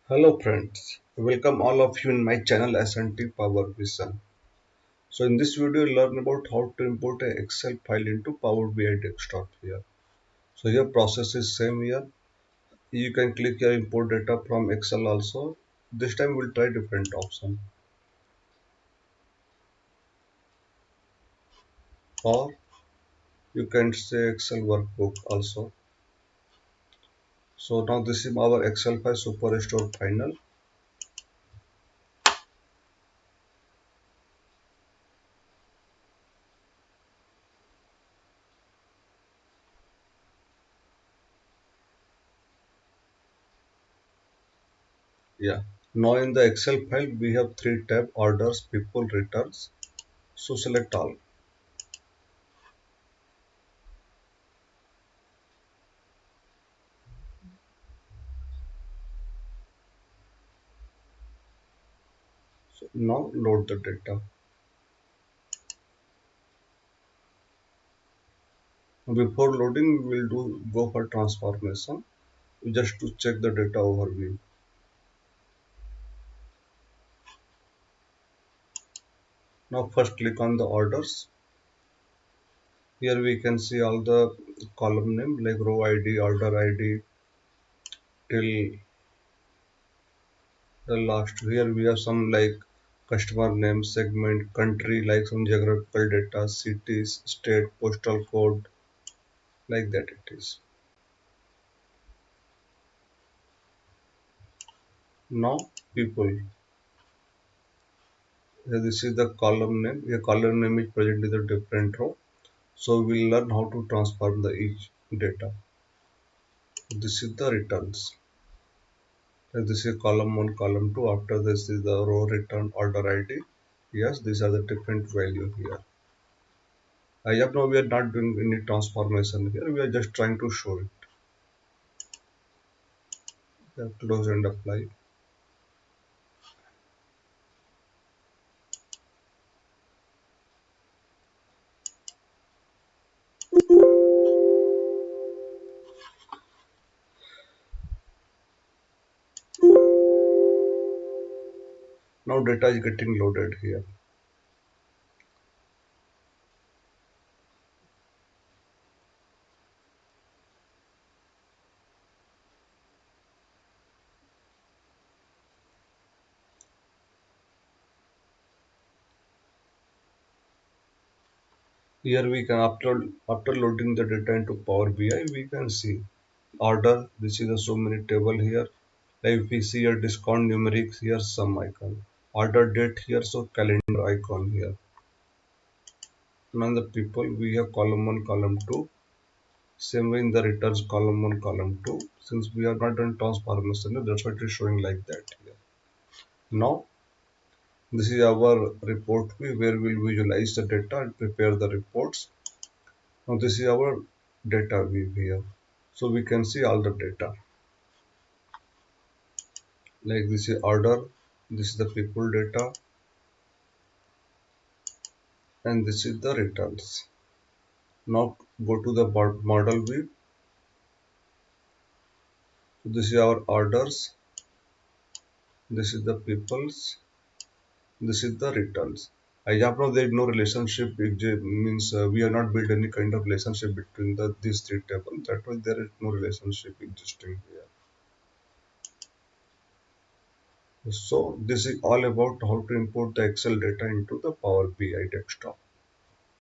Hello friends, welcome all of you in my channel S&T Power Vision. So in this video learn about how to import a Excel file into Power BI desktop here. So here process is same here. You can click here import data from Excel also. This time we'll try different option. Or you can say Excel workbook also. So now this is our Excel file Superstore final. Yeah. Now in the Excel file we have three tab orders, people, returns. So select all. So now load the data. Before loading, we will go for transformation just to check the data overview. Now first click on the orders. Here we can see all the column name like row ID, order ID till the last. Here we have some like customer name, segment, country, like some geographical data, cities, state, postal code, like that it is. Now people. Here this is the column name. Here column name is present in the different row. So we'll learn how to transform the each data. This is the returns. This is column 1, column 2. After this is the row return order ID. Yes, these are the different value here. As of now, we are not doing any transformation here. We are just trying to show it. Close and apply. Now data is getting loaded here. Here we can after loading the data into Power BI, we can see order. This is the so many table here. Like if we see a discount numerics here, some icon. Order date here, so calendar icon here. Now the people we have column 1, column 2. Same way in the returns column 1, column 2. Since we have not done transformation, that's why it is showing like that here. Now this is our report view where we'll visualize the data and prepare the reports. Now this is our data view here. So we can see all the data. Like this is order, this is the people data, and this is the returns. Now go to the model view. So this is our orders, this is the peoples, this is the returns. As of now, there is no relationship. It means we have not built any kind of relationship between these three tables. That way, there is no relationship existing here. So this is all about how to import the Excel data into the Power BI desktop.